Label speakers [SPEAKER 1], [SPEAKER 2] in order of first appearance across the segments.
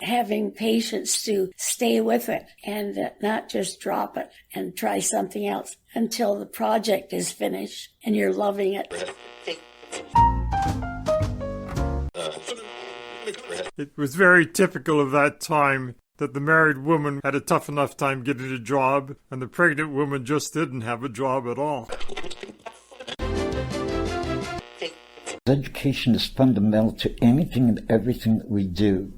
[SPEAKER 1] Having patience to stay with it and not just drop it and try something else until the project is finished and you're loving it.
[SPEAKER 2] It was very typical of that time that the married woman had a tough enough time getting a job, and the pregnant woman just didn't have a job at all.
[SPEAKER 3] Education is fundamental to anything and everything that we do.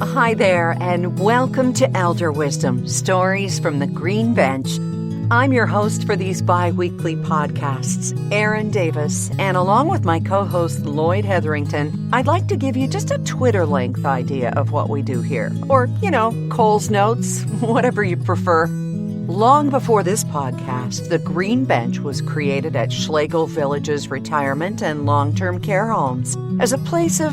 [SPEAKER 4] Hi there, and welcome to Elder Wisdom, Stories from the Green Bench. I'm your host for these bi-weekly podcasts, Erin Davis, and along with my co-host Lloyd Hetherington, I'd like to give you just a Twitter-length idea of what we do here. Or, Cole's Notes, whatever you prefer. Long before this podcast, the Green Bench was created at Schlegel Village's retirement and long-term care homes as a place of,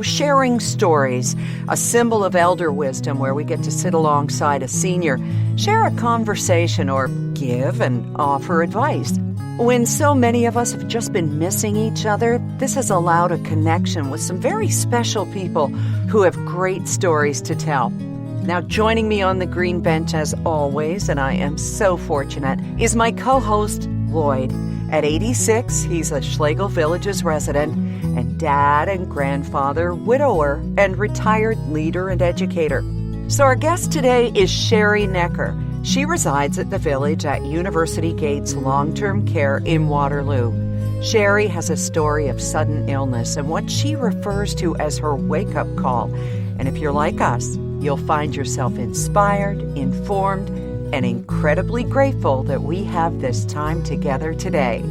[SPEAKER 4] sharing stories, a symbol of elder wisdom where we get to sit alongside a senior, share a conversation, or give and offer advice. When so many of us have just been missing each other, this has allowed a connection with some very special people who have great stories to tell. Now, joining me on the Green Bench, as always, and I am so fortunate, is my co-host, Lloyd. At 86, he's a Schlegel Village's resident and dad and grandfather, widower, and retired leader and educator. So our guest today is Sheri Noecker. She resides at the village at University Gates Long-Term Care in Waterloo. Sheri has a story of sudden illness and what she refers to as her wake-up call. And if you're like us, you'll find yourself inspired, informed, and incredibly grateful that we have this time together today.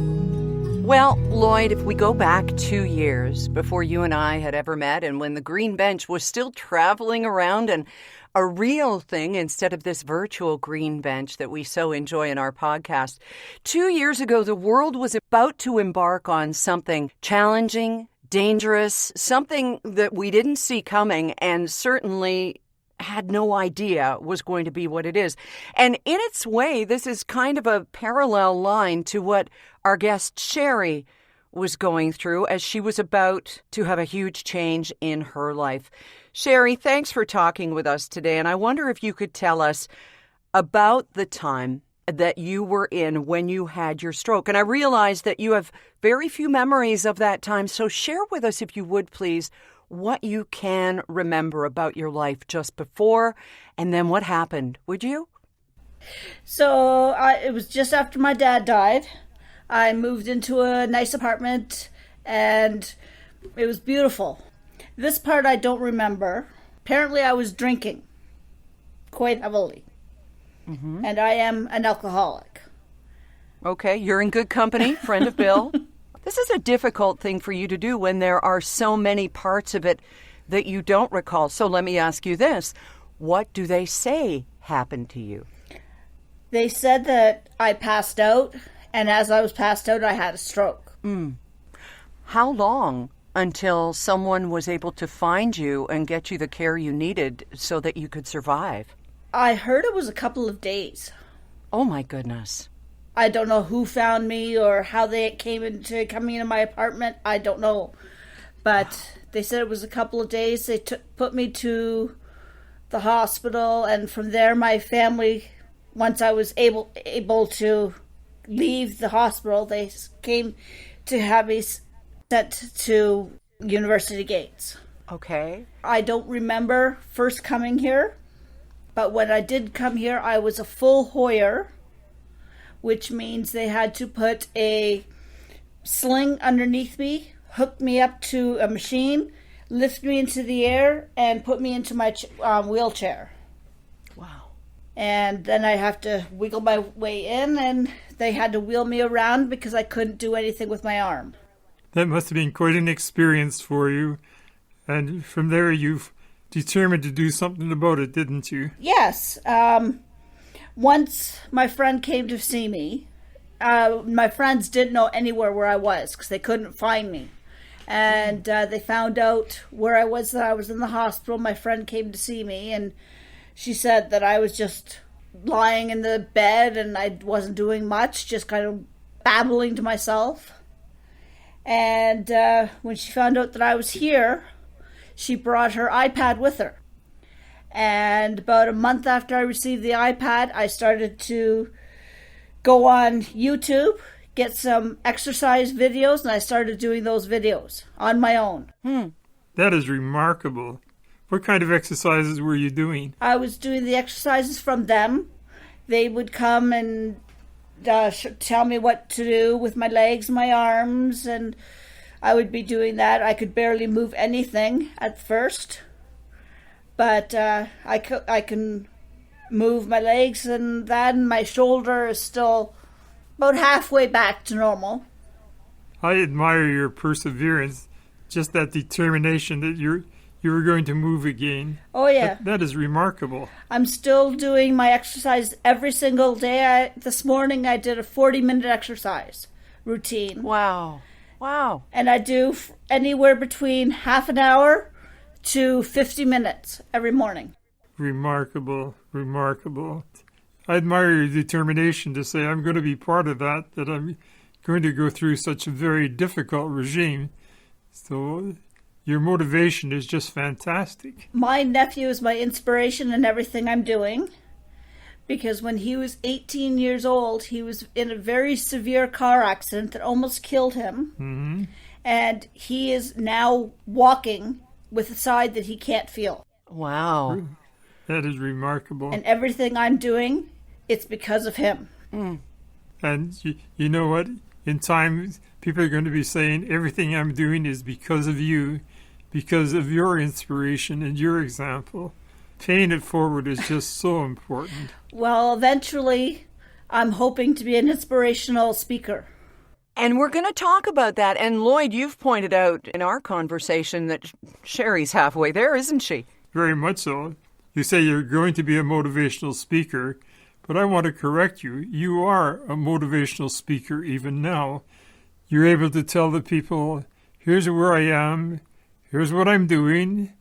[SPEAKER 4] Well, Lloyd, if we go back 2 years before you and I had ever met and when the Green Bench was still traveling around and a real thing instead of this virtual Green Bench that we so enjoy in our podcast, 2 years ago, the world was about to embark on something challenging, dangerous, something that we didn't see coming and certainly had no idea was going to be what it is. And in its way, this is kind of a parallel line to what our guest Sheri was going through as she was about to have a huge change in her life. Sheri, thanks for talking with us today. And I wonder if you could tell us about the time that you were in when you had your stroke. And I realize that you have very few memories of that time. So share with us, if you would, please, what you can remember about your life just before and then what happened. Would you?
[SPEAKER 5] So it was just after my dad died. I moved into a nice apartment and it was beautiful. This part I don't remember. Apparently I was drinking quite heavily. Mm-hmm. And I am an alcoholic.
[SPEAKER 4] Okay, you're in good company, friend of Bill. This is a difficult thing for you to do when there are so many parts of it that you don't recall. So let me ask you this. What do they say happened to you?
[SPEAKER 5] They said that I passed out, and as I was passed out, I had a stroke.
[SPEAKER 4] How long until someone was able to find you and get you the care you needed so that you could survive?
[SPEAKER 5] I heard it was a couple of days.
[SPEAKER 4] Oh, my goodness.
[SPEAKER 5] I don't know who found me or how they came into coming into my apartment. I don't know. But they said it was a couple of days. They put me to the hospital, and from there my family, once I was able to leave the hospital, they came to have me sent to University Gates.
[SPEAKER 4] Okay.
[SPEAKER 5] I don't remember first coming here, but when I did come here, I was a full Hoyer, which means they had to put a sling underneath me, hook me up to a machine, lift me into the air, and put me into my wheelchair.
[SPEAKER 4] Wow.
[SPEAKER 5] And then I have to wiggle my way in, and they had to wheel me around because I couldn't do anything with my arm.
[SPEAKER 2] That must have been quite an experience for you. And from there, you've determined to do something about it, didn't you?
[SPEAKER 5] Yes. Once my friend came to see me, my friends didn't know anywhere where I was because they couldn't find me. And they found out where I was, that I was in the hospital. My friend came to see me, and she said that I was just lying in the bed and I wasn't doing much, just kind of babbling to myself. And when she found out that I was here, she brought her iPad with her. And about a month after I received the iPad, I started to go on YouTube, get some exercise videos, and I started doing those videos on my own.
[SPEAKER 2] That is remarkable. What kind of exercises were you doing?
[SPEAKER 5] I was doing the exercises from them. They would come and tell me what to do with my legs, my arms, and I would be doing that. I could barely move anything at first, but I can move my legs, and then my shoulder is still about halfway back to normal.
[SPEAKER 2] I admire your perseverance, just that determination that you were going to move again.
[SPEAKER 5] Oh, yeah.
[SPEAKER 2] That is remarkable.
[SPEAKER 5] I'm still doing my exercise every single day. This morning I did a 40-minute exercise routine.
[SPEAKER 4] Wow.
[SPEAKER 5] And I do anywhere between half an hour to 50 minutes every morning.
[SPEAKER 2] Remarkable. I admire your determination to say, I'm going to be part of that I'm going to go through such a very difficult regime. So your motivation is just fantastic.
[SPEAKER 5] My nephew is my inspiration in everything I'm doing, because when he was 18 years old, he was in a very severe car accident that almost killed him.
[SPEAKER 2] Mm-hmm.
[SPEAKER 5] And he is now walking with a side that he can't feel.
[SPEAKER 4] Wow.
[SPEAKER 2] That is remarkable.
[SPEAKER 5] And everything I'm doing, it's because of him.
[SPEAKER 2] And you know what? In time, people are going to be saying, everything I'm doing is because of you, because of your inspiration and your example. Paying it forward is just so important.
[SPEAKER 5] Well, eventually, I'm hoping to be an inspirational speaker.
[SPEAKER 4] And we're going to talk about that. And Lloyd, you've pointed out in our conversation that Sheri's halfway there, isn't she?
[SPEAKER 2] Very much so. You say you're going to be a motivational speaker, but I want to correct you. You are a motivational speaker even now. You're able to tell the people, here's where I am, here's what I'm doing,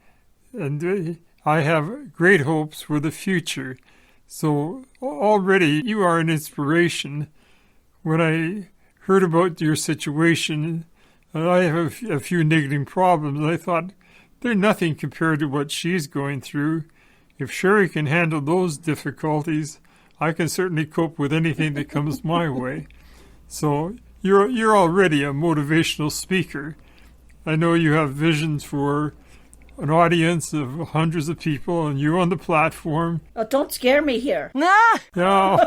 [SPEAKER 2] and I have great hopes for the future. So already you are an inspiration. When I heard about your situation, and I have a few niggling problems, I thought, they're nothing compared to what she's going through. If Sheri can handle those difficulties, I can certainly cope with anything that comes my way. So you're already a motivational speaker. I know you have visions for an audience of hundreds of people, and you're on the platform.
[SPEAKER 5] Oh, don't scare me here.
[SPEAKER 2] No,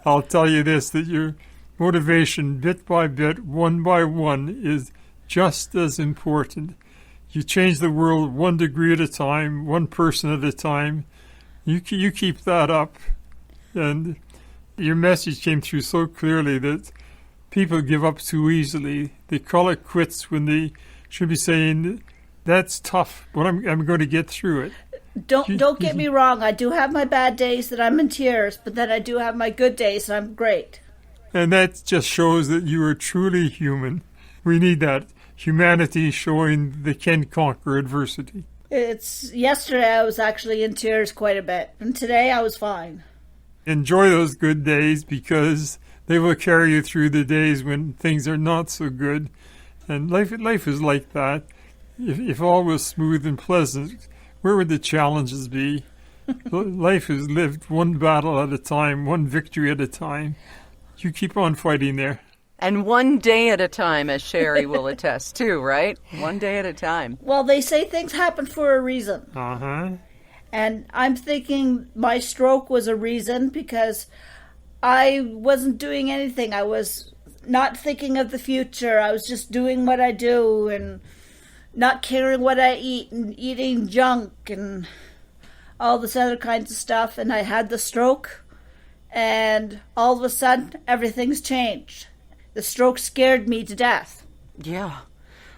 [SPEAKER 2] I'll tell you this, that your motivation, bit by bit, one by one, is just as important. You change the world 1 degree at a time, one person at a time. You keep that up. And your message came through so clearly that people give up too easily. They call it quits when they should be saying, that's tough, but I'm going to get through it.
[SPEAKER 5] Don't get me wrong. I do have my bad days that I'm in tears, but then I do have my good days and I'm great.
[SPEAKER 2] And that just shows that you are truly human. We need that. Humanity showing they can conquer adversity.
[SPEAKER 5] Yesterday I was actually in tears quite a bit, and today I was fine.
[SPEAKER 2] Enjoy those good days, because they will carry you through the days when things are not so good. And life is like that. If all was smooth and pleasant, where would the challenges be? Life is lived one battle at a time, one victory at a time. You keep on fighting there.
[SPEAKER 4] And one day at a time, as Sheri will attest too, right? One day at a time.
[SPEAKER 5] Well, they say things happen for a reason.
[SPEAKER 2] Uh-huh.
[SPEAKER 5] And I'm thinking my stroke was a reason, because I wasn't doing anything. I was not thinking of the future. I was just doing what I do and not caring what I eat and eating junk and all this other kinds of stuff. And I had the stroke, and all of a sudden everything's changed. The stroke scared me to death.
[SPEAKER 4] Yeah.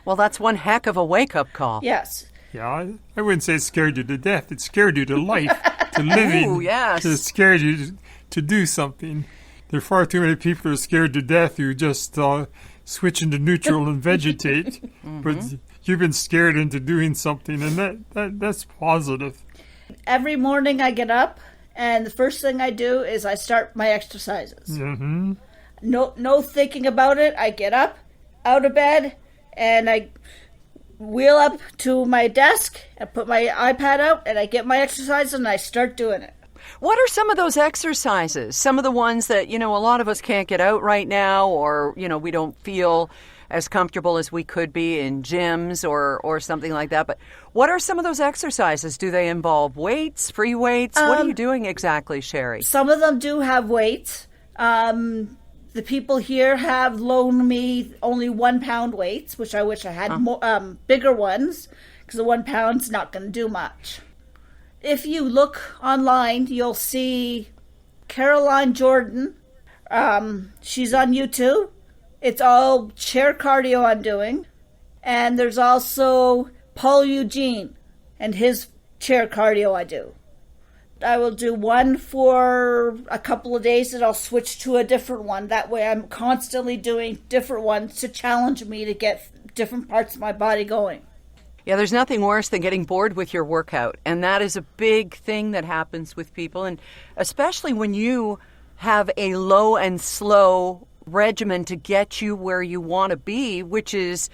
[SPEAKER 4] Well, that's one heck of a wake-up call.
[SPEAKER 5] Yes.
[SPEAKER 2] Yeah, I wouldn't say it scared you to death. It scared you to life, to living.
[SPEAKER 4] Ooh, yes.
[SPEAKER 2] It scared you to do something. There are far too many people who are scared to death who just switch into neutral and vegetate. Mm-hmm. But you've been scared into doing something, and that's positive.
[SPEAKER 5] Every morning I get up and the first thing I do is I start my exercises.
[SPEAKER 2] Mm-hmm.
[SPEAKER 5] No thinking about it. I get up, out of bed, and I wheel up to my desk and put my iPad out, and I get my exercise and I start doing it.
[SPEAKER 4] What are some of those exercises? Some of the ones that, a lot of us can't get out right now, or, we don't feel as comfortable as we could be in gyms or something like that. But what are some of those exercises? Do they involve weights, free weights? What are you doing exactly, Sheri?
[SPEAKER 5] Some of them do have weights. The people here have loaned me only 1 pound weights, which I wish I had more, bigger ones, because the 1 pound's not going to do much. If you look online, you'll see Caroline Jordan. She's on YouTube. It's all chair cardio I'm doing. And there's also Paul Eugene and his chair cardio I do. I will do one for a couple of days and I'll switch to a different one. That way I'm constantly doing different ones to challenge me to get different parts of my body going.
[SPEAKER 4] Yeah, there's nothing worse than getting bored with your workout. And that is a big thing that happens with people. And especially when you have a low and slow regimen to get you where you want to be, which is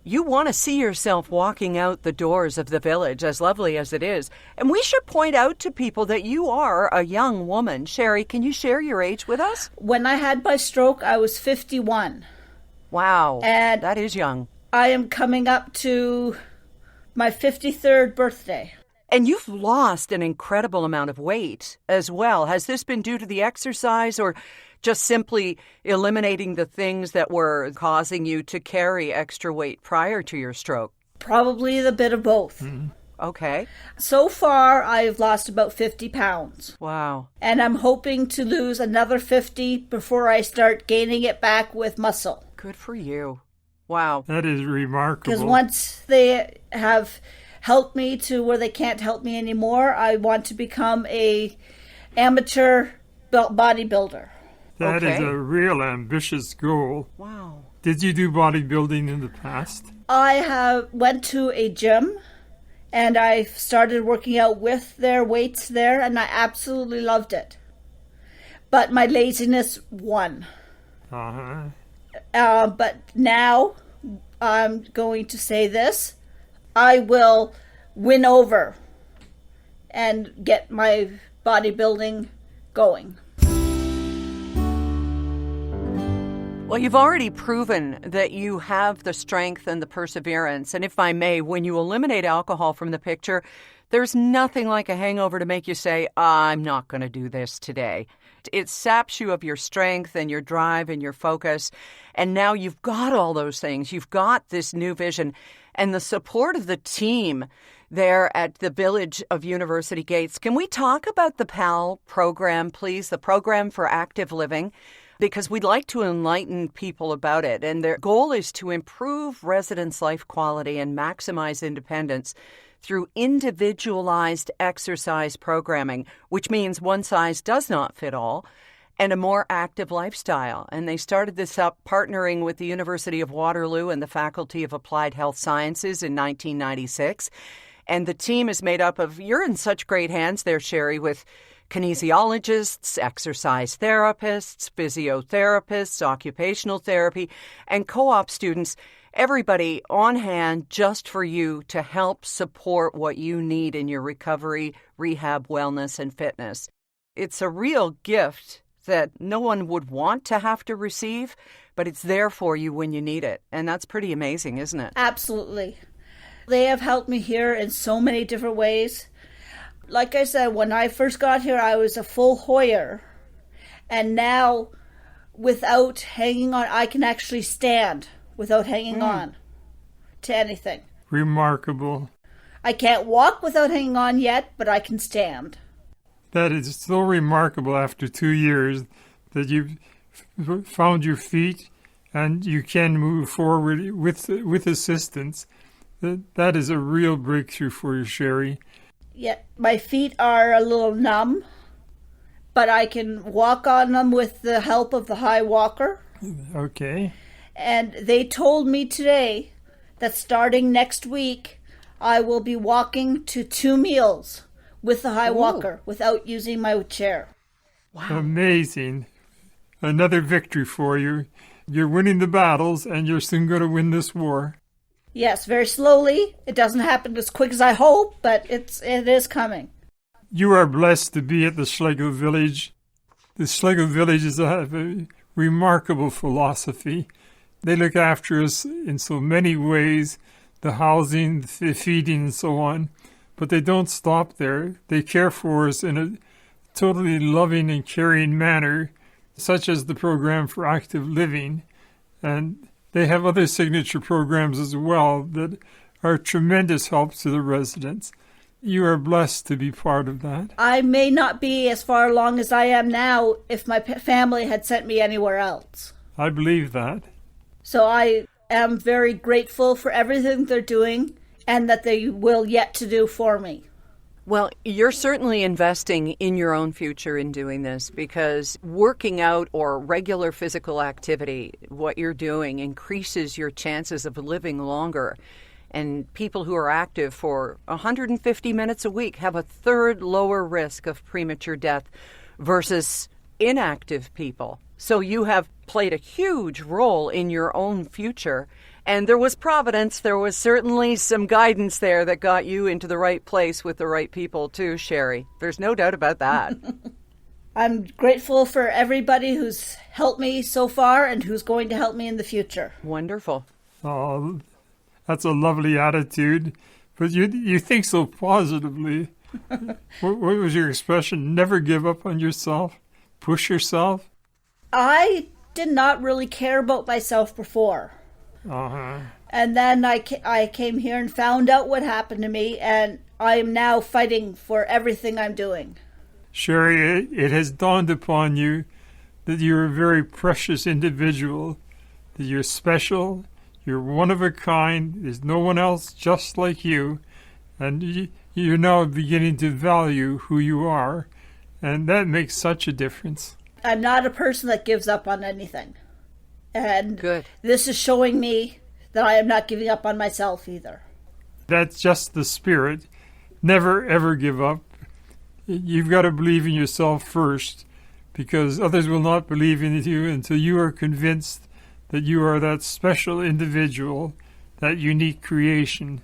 [SPEAKER 4] you want to see yourself walking out the doors of the village, as lovely as it is. And we should point out to people that you are a young woman. Sheri, can you share your age with us?
[SPEAKER 5] When I had my stroke, I was 51.
[SPEAKER 4] Wow,
[SPEAKER 5] and
[SPEAKER 4] that is young.
[SPEAKER 5] I am coming up to my 53rd birthday.
[SPEAKER 4] And you've lost an incredible amount of weight as well. Has this been due to the exercise or just simply eliminating the things that were causing you to carry extra weight prior to your stroke?
[SPEAKER 5] Probably the bit of both.
[SPEAKER 2] Mm-hmm.
[SPEAKER 4] Okay.
[SPEAKER 5] So far, I've lost about 50 pounds.
[SPEAKER 4] Wow.
[SPEAKER 5] And I'm hoping to lose another 50 before I start gaining it back with muscle.
[SPEAKER 4] Good for you. Wow.
[SPEAKER 2] That is remarkable.
[SPEAKER 5] Because once they have helped me to where they can't help me anymore, I want to become a amateur bodybuilder.
[SPEAKER 2] That is a real ambitious goal.
[SPEAKER 4] Wow.
[SPEAKER 2] Did you do bodybuilding in the past?
[SPEAKER 5] I went to a gym and I started working out with their weights there, and I absolutely loved it. But my laziness won.
[SPEAKER 2] Uh-huh.
[SPEAKER 5] But now I'm going to say this. I will win over and get my bodybuilding going.
[SPEAKER 4] Well, you've already proven that you have the strength and the perseverance. And if I may, when you eliminate alcohol from the picture, there's nothing like a hangover to make you say, I'm not going to do this today. It saps you of your strength and your drive and your focus. And now you've got all those things. You've got this new vision and the support of the team there at the Village of University Gates. Can we talk about the PAL program, please? The Program for Active Living, because we'd like to enlighten people about it. And their goal is to improve residents' life quality and maximize independence through individualized exercise programming, which means one size does not fit all, and a more active lifestyle. And they started this up partnering with the University of Waterloo and the Faculty of Applied Health Sciences in 1996. And the team is made up of, you're in such great hands there, Sheri, with kinesiologists, exercise therapists, physiotherapists, occupational therapy, and co-op students, everybody on hand just for you to help support what you need in your recovery, rehab, wellness, and fitness. It's a real gift that no one would want to have to receive, but it's there for you when you need it. And that's pretty amazing, isn't it?
[SPEAKER 5] Absolutely. They have helped me here in so many different ways. Like I said, when I first got here, I was a full Hoyer. And now, without hanging on, I can actually stand without hanging on to anything.
[SPEAKER 2] Remarkable.
[SPEAKER 5] I can't walk without hanging on yet, but I can stand.
[SPEAKER 2] That is so remarkable after 2 years that you've found your feet and you can move forward with assistance. That is a real breakthrough for you, Sheri.
[SPEAKER 5] Yeah, my feet are a little numb, but I can walk on them with the help of the high walker.
[SPEAKER 2] Okay.
[SPEAKER 5] And they told me today that starting next week, I will be walking to 2 meals with the high walker without using my chair.
[SPEAKER 4] Wow.
[SPEAKER 2] Amazing. Another victory for you. You're winning the battles, and you're soon going to win this war.
[SPEAKER 5] Yes, very slowly. It doesn't happen as quick as I hope, but it is coming.
[SPEAKER 2] You are blessed to be at the Schlegel Village. The Schlegel Village is a remarkable philosophy. They look after us in so many ways, the housing, the feeding, and so on. But they don't stop there. They care for us in a totally loving and caring manner, such as the program for active living. And they have other signature programs as well that are tremendous help to the residents. You are blessed to be part of that.
[SPEAKER 5] I may not be as far along as I am now if my family had sent me anywhere else.
[SPEAKER 2] I believe that.
[SPEAKER 5] So I am very grateful for everything they're doing and that they will yet to do for me.
[SPEAKER 4] Well, you're certainly investing in your own future in doing this, because working out or regular physical activity, what you're doing, increases your chances of living longer. And people who are active for 150 minutes a week have a third lower risk of premature death versus inactive people. So you have played a huge role in your own future. And there was providence. There was certainly some guidance there that got you into the right place with the right people too, Sheri. There's no doubt about that.
[SPEAKER 5] I'm grateful for everybody who's helped me so far and who's going to help me in the future.
[SPEAKER 4] Wonderful.
[SPEAKER 2] Oh, that's a lovely attitude. But you think so positively. What was your expression? Never give up on yourself? Push yourself?
[SPEAKER 5] I did not really care about myself before.
[SPEAKER 2] Uh-huh.
[SPEAKER 5] And then I came here and found out what happened to me, and I am now fighting for everything I'm doing.
[SPEAKER 2] Sheri, it has dawned upon you that you're a very precious individual, that you're special, you're one of a kind, there's no one else just like you, and you're now beginning to value who you are, and that makes such a difference.
[SPEAKER 5] I'm not a person that gives up on anything. And
[SPEAKER 4] Good.
[SPEAKER 5] This is showing me that I am not giving up on myself either.
[SPEAKER 2] That's just the spirit. Never, ever give up. You've got to believe in yourself first, because others will not believe in you until you are convinced that you are that special individual, that unique creation.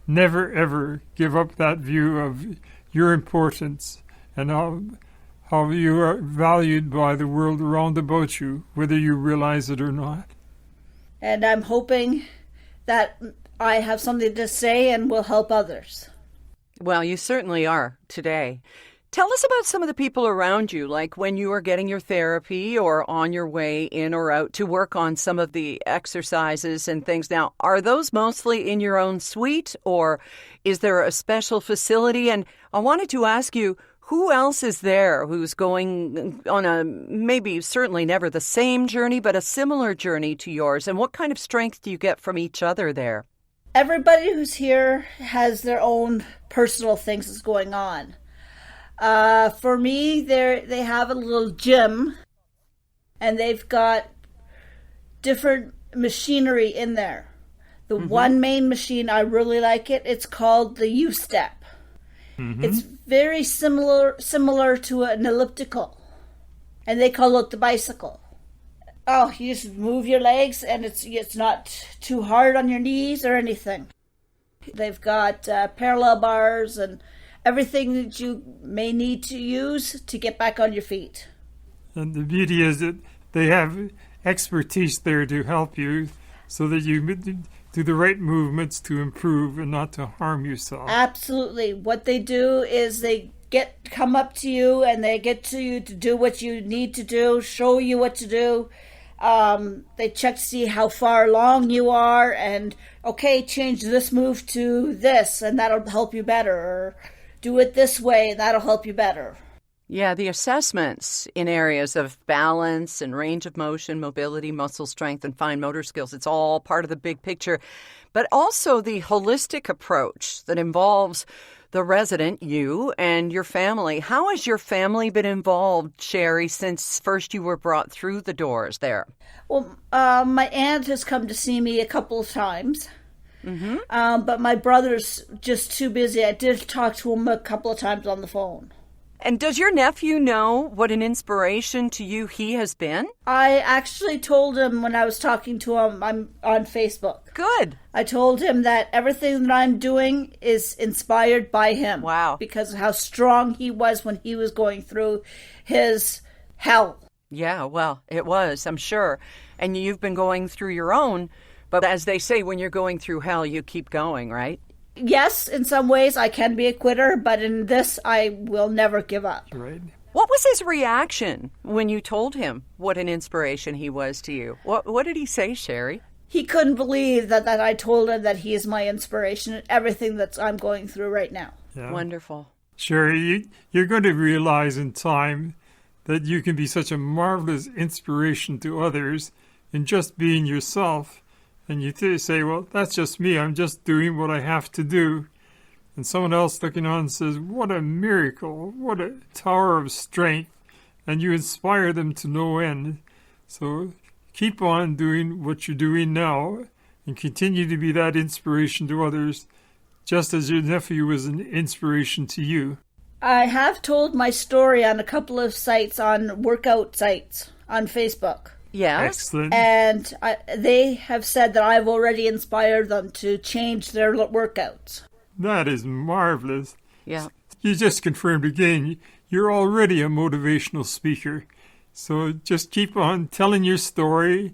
[SPEAKER 2] Never, ever give up that view of your importance and how you are valued by the world around about you, whether you realize it or not.
[SPEAKER 5] And I'm hoping that I have something to say and will help others.
[SPEAKER 4] Well, you certainly are today. Tell us about some of the people around you, like when you are getting your therapy or on your way in or out to work on some of the exercises and things. Now, are those mostly in your own suite, or is there a special facility? And I wanted to ask you, who else is there who's going on a maybe certainly never the same journey, but a similar journey to yours? And what kind of strength do you get from each other there?
[SPEAKER 5] Everybody who's here has their own personal things that's going on. For me, they have a little gym, and they've got different machinery in there. The one main machine, I really like it. It's called the U-Step. Mm-hmm. It's very similar to an elliptical, and they call it the bicycle. Oh, you just move your legs, and it's not too hard on your knees or anything. They've got parallel bars and everything that you may need to use to get back on your feet.
[SPEAKER 2] And the beauty is that they have expertise there to help you so that you do the right movements to improve and not to harm yourself.
[SPEAKER 5] Absolutely. What they do is they come up to you and they get to you to do what you need to do, show you what to do. They check to see how far along you are and, okay, change this move to this and that'll help you better. Or do it this way and that'll help you better.
[SPEAKER 4] Yeah, the assessments in areas of balance and range of motion, mobility, muscle strength, and fine motor skills, it's all part of the big picture. But also the holistic approach that involves the resident, you, and your family. How has your family been involved, Sheri, since first you were brought through the doors there?
[SPEAKER 5] Well, my aunt has come to see me a couple of times. But my brother's just too busy. I did talk to him a couple of times on the phone.
[SPEAKER 4] And does your nephew know what an inspiration to you he has been?
[SPEAKER 5] I actually told him when I was talking to him on Facebook.
[SPEAKER 4] Good.
[SPEAKER 5] I told him that everything that I'm doing is inspired by him.
[SPEAKER 4] Wow.
[SPEAKER 5] Because of how strong he was when he was going through his hell.
[SPEAKER 4] Yeah, well, it was, I'm sure. And you've been going through your own, but as they say, when you're going through hell, you keep going, right?
[SPEAKER 5] Yes, in some ways I can be a quitter, but in this I will never give up.
[SPEAKER 2] Right.
[SPEAKER 4] What was his reaction when you told him what an inspiration he was to you? What did he say, Sheri?
[SPEAKER 5] He couldn't believe that I told him that he is my inspiration in everything that I'm going through right now.
[SPEAKER 2] Yeah.
[SPEAKER 4] Wonderful.
[SPEAKER 2] Sheri, you're going to realize in time that you can be such a marvelous inspiration to others in just being yourself. And you say, well, that's just me. I'm just doing what I have to do. And someone else looking on says, what a miracle. What a tower of strength. And you inspire them to no end. So keep on doing what you're doing now and continue to be that inspiration to others, just as your nephew was an inspiration to you.
[SPEAKER 5] I have told my story on a couple of sites, on workout sites on Facebook.
[SPEAKER 4] Yes.
[SPEAKER 2] Excellent.
[SPEAKER 5] And they have said that I've already inspired them to change their workouts.
[SPEAKER 2] That is marvelous.
[SPEAKER 4] Yeah.
[SPEAKER 2] You just confirmed again, you're already a motivational speaker. So just keep on telling your story,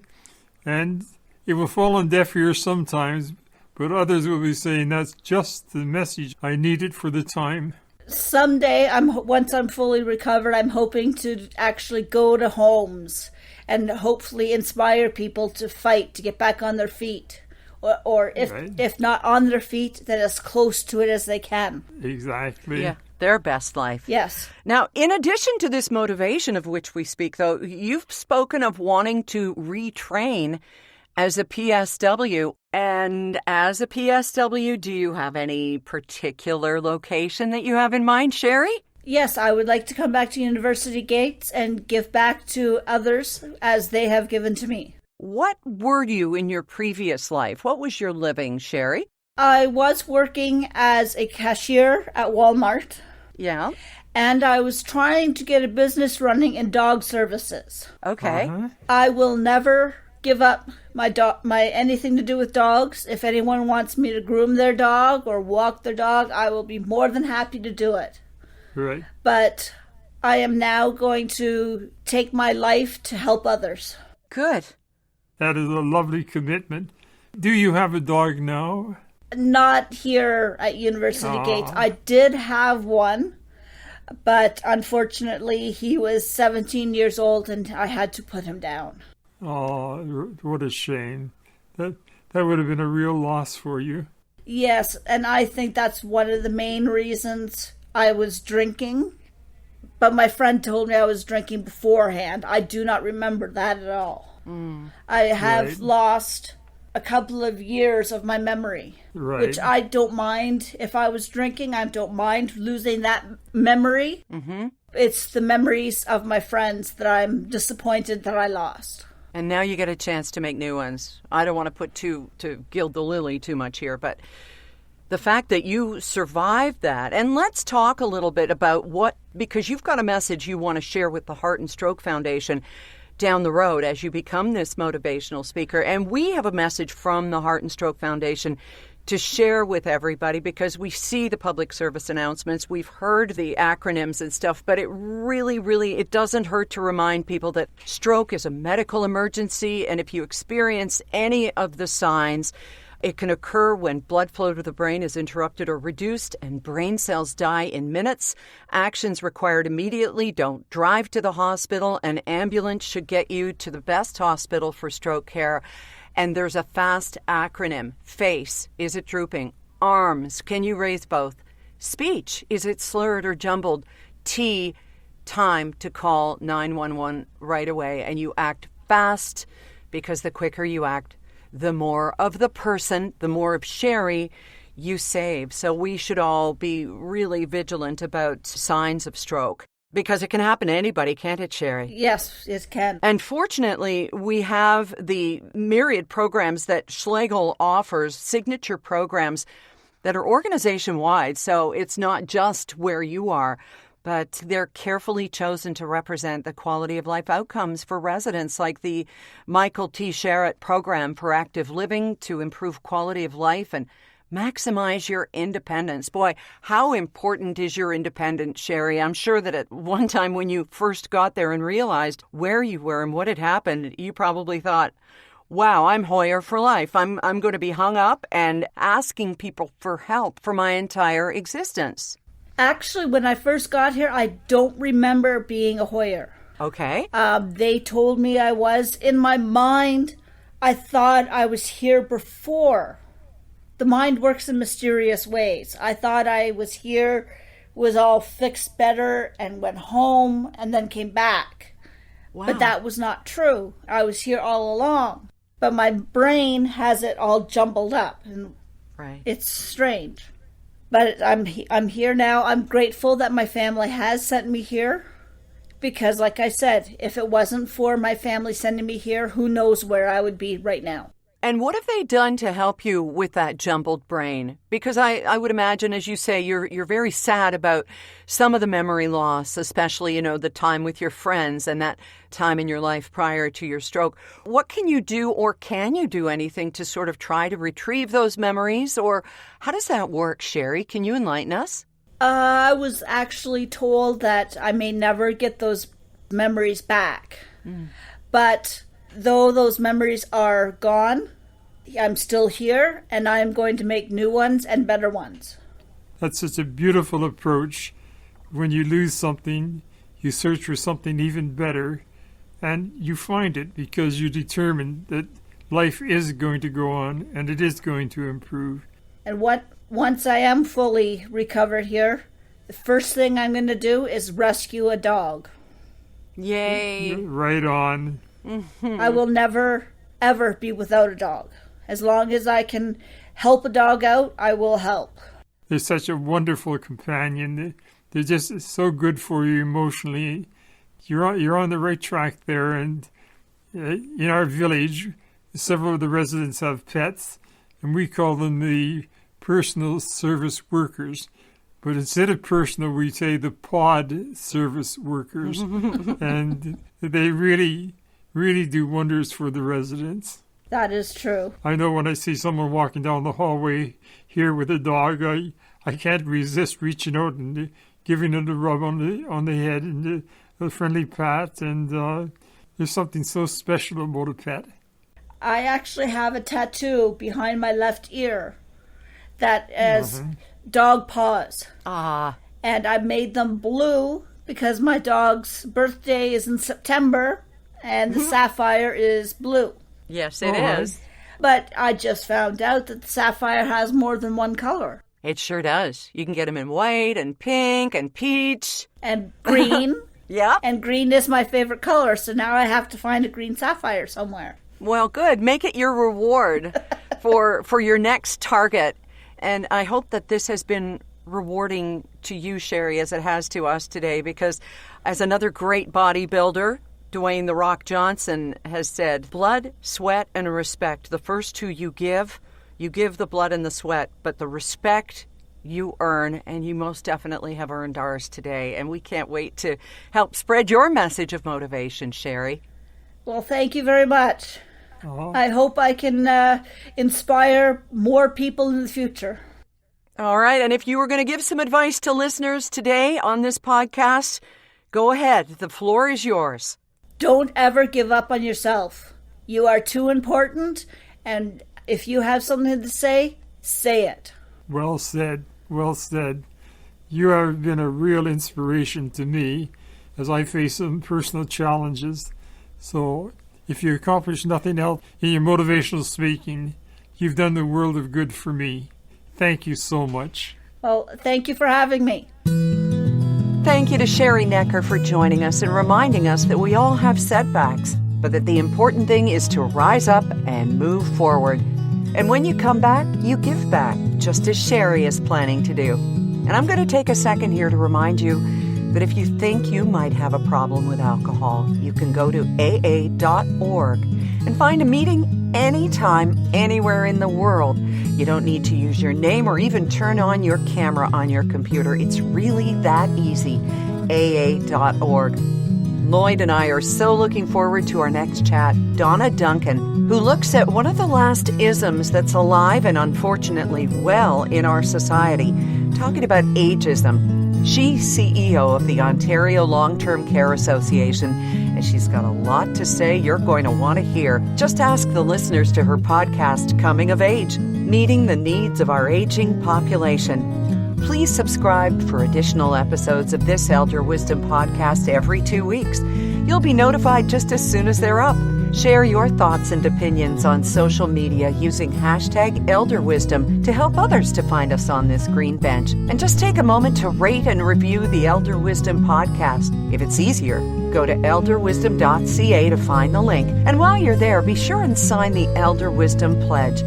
[SPEAKER 2] and it will fall on deaf ears sometimes, but others will be saying, that's just the message I needed for the time.
[SPEAKER 5] Someday, once I'm fully recovered, I'm hoping to actually go to homes and hopefully inspire people to fight, to get back on their feet. Or if not on their feet, then as close to it as they can.
[SPEAKER 2] Exactly.
[SPEAKER 4] Yeah, their best life.
[SPEAKER 5] Yes.
[SPEAKER 4] Now, in addition to this motivation of which we speak, though, you've spoken of wanting to retrain as a PSW. And as a PSW, do you have any particular location that you have in mind, Sheri?
[SPEAKER 5] Yes, I would like to come back to University Gates and give back to others as they have given to me.
[SPEAKER 4] What were you in your previous life? What was your living, Sheri?
[SPEAKER 5] I was working as a cashier at Walmart.
[SPEAKER 4] Yeah.
[SPEAKER 5] And I was trying to get a business running in dog services.
[SPEAKER 4] Okay.
[SPEAKER 5] I will never give up my anything to do with dogs. If anyone wants me to groom their dog or walk their dog, I will be more than happy to do it.
[SPEAKER 2] Right.
[SPEAKER 5] But I am now going to take my life to help others.
[SPEAKER 4] Good.
[SPEAKER 2] That is a lovely commitment. Do you have a dog now?
[SPEAKER 5] Not here at University Gates. I did have one, but unfortunately he was 17 years old and I had to put him down.
[SPEAKER 2] Oh, what a shame. That would have been a real loss for you.
[SPEAKER 5] Yes, and I think that's one of the main reasons I was drinking. But my friend told me I was drinking beforehand. I do not remember that at all. I have lost a couple of years of my memory, which I don't mind. If I was drinking, I don't mind losing that memory. Mm-hmm. It's the memories of my friends that I'm disappointed that I lost.
[SPEAKER 4] And now you get a chance to make new ones. I don't want to put to gild the lily too much here, but the fact that you survived that. And let's talk a little bit about because you've got a message you want to share with the Heart and Stroke Foundation down the road as you become this motivational speaker. And we have a message from the Heart and Stroke Foundation to share with everybody, because we see the public service announcements, we've heard the acronyms and stuff, but it really, it doesn't hurt to remind people that stroke is a medical emergency, and if you experience any of the signs, it can occur when blood flow to the brain is interrupted or reduced and brain cells die in minutes. Actions required immediately. Don't drive to the hospital. An ambulance should get you to the best hospital for stroke care. And there's a FAST acronym. Face, is it drooping? Arms, can you raise both? Speech, is it slurred or jumbled? T, time to call 911 right away. And you act fast, because the quicker you act, the more of the person, the more of Sheri you save. So we should all be really vigilant about signs of stroke. Because it can happen to anybody, can't it, Sheri?
[SPEAKER 5] Yes, it can.
[SPEAKER 4] And fortunately, we have the myriad programs that Schlegel offers, signature programs that are organization-wide. So it's not just where you are, but they're carefully chosen to represent the quality of life outcomes for residents, like the Michael T. Sherritt program for active living to improve quality of life and maximize your independence. Boy, how important is your independence, Sheri? I'm sure that at one time when you first got there and realized where you were and what had happened, you probably thought, wow, I'm Hoyer for life. I'm going to be hung up and asking people for help for my entire existence.
[SPEAKER 5] Actually, when I first got here, I don't remember being a Hoyer.
[SPEAKER 4] Okay.
[SPEAKER 5] They told me I was. In my mind, I thought I was here before. The mind works in mysterious ways. I thought I was here, was all fixed better, and went home, and then came back.
[SPEAKER 4] Wow.
[SPEAKER 5] But that was not true. I was here all along. But my brain has it all jumbled up, and
[SPEAKER 4] Right.
[SPEAKER 5] It's strange. But I'm here now. I'm grateful that my family has sent me here. Because, like I said, if it wasn't for my family sending me here, who knows where I would be right now.
[SPEAKER 4] And what have they done to help you with that jumbled brain? Because I would imagine, as you say, you're very sad about some of the memory loss, especially, the time with your friends and that time in your life prior to your stroke. What can you do, or can you do anything to sort of try to retrieve those memories? Or how does that work, Sheri? Can you enlighten us?
[SPEAKER 5] I was actually told that I may never get those memories back. But though those memories are gone, I'm still here, and I am going to make new ones and better ones.
[SPEAKER 2] That's such a beautiful approach. When you lose something, you search for something even better, and you find it because you're determined that life is going to go on and it is going to improve.
[SPEAKER 5] And once I am fully recovered here, the first thing I'm going to do is rescue a dog.
[SPEAKER 4] Yay.
[SPEAKER 2] Right on.
[SPEAKER 5] I will never, ever be without a dog. As long as I can help a dog out, I will help.
[SPEAKER 2] They're such a wonderful companion. They're just so good for you emotionally. You're on the right track there. And in our village, several of the residents have pets, and we call them the personal service workers. But instead of personal, we say the pod service workers. And they really do wonders for the residents.
[SPEAKER 5] That is true.
[SPEAKER 2] I know when I see someone walking down the hallway here with a dog, I can't resist reaching out and giving it a rub on the head and a friendly pat. And there's something so special about a pet.
[SPEAKER 5] I actually have a tattoo behind my left ear that is dog paws.
[SPEAKER 4] Ah.
[SPEAKER 5] And I made them blue because my dog's birthday is in September and the sapphire is blue.
[SPEAKER 4] Yes, it is.
[SPEAKER 5] But I just found out that the sapphire has more than one color.
[SPEAKER 4] It sure does. You can get them in white and pink and peach.
[SPEAKER 5] And green.
[SPEAKER 4] Yeah.
[SPEAKER 5] And green is my favorite color, so now I have to find a green sapphire somewhere.
[SPEAKER 4] Well, good. Make it your reward for your next target. And I hope that this has been rewarding to you, Sheri, as it has to us today, because as another great bodybuilder, Dwayne "The Rock" Johnson has said, blood, sweat, and respect. The first two you give the blood and the sweat, but the respect you earn, and you most definitely have earned ours today. And we can't wait to help spread your message of motivation, Sheri.
[SPEAKER 5] Well, thank you very much. I hope I can inspire more people in the future.
[SPEAKER 4] All right, and if you were going to give some advice to listeners today on this podcast, go ahead. The floor is yours.
[SPEAKER 5] Don't ever give up on yourself. You are too important, and if you have something to say it.
[SPEAKER 2] Well said. Well said. You have been a real inspiration to me as I face some personal challenges. So if you accomplish nothing else in your motivational speaking, you've done the world of good for me. Thank you so much.
[SPEAKER 5] Well, thank you for having me.
[SPEAKER 4] Thank you to Sheri Noecker for joining us and reminding us that we all have setbacks, but that the important thing is to rise up and move forward. And when you come back, you give back, just as Sheri is planning to do. And I'm going to take a second here to remind you But if you think you might have a problem with alcohol, you can go to aa.org and find a meeting anytime, anywhere in the world. You don't need to use your name or even turn on your camera on your computer. It's really that easy. aa.org. Lloyd and I are so looking forward to our next chat. Donna Duncan, who looks at one of the last isms that's alive and unfortunately well in our society, talking about ageism. She's CEO of the Ontario Long-Term Care Association, and she's got a lot to say you're going to want to hear. Just ask the listeners to her podcast, Coming of Age, Meeting the Needs of Our Aging Population. Please subscribe for additional episodes of this Elder Wisdom podcast every 2 weeks. You'll be notified just as soon as they're up. Share your thoughts and opinions on social media using hashtag Elder Wisdom to help others to find us on this green bench. And just take a moment to rate and review the Elder Wisdom podcast. If it's easier, go to elderwisdom.ca to find the link. And while you're there, be sure and sign the Elder Wisdom Pledge.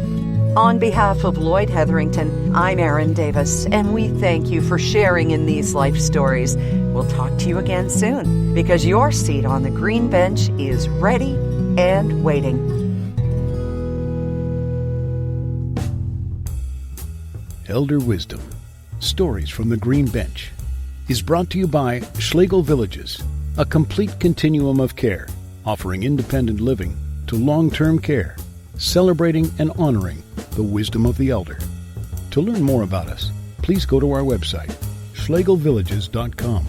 [SPEAKER 4] On behalf of Lloyd Hetherington, I'm Erin Davis, and we thank you for sharing in these life stories. We'll talk to you again soon, because your seat on the green bench is ready and waiting.
[SPEAKER 6] Elder Wisdom, Stories from the Green Bench, is brought to you by Schlegel Villages, a complete continuum of care, offering independent living to long-term care, celebrating and honoring the wisdom of the elder. To learn more about us, please go to our website, schlegelvillages.com.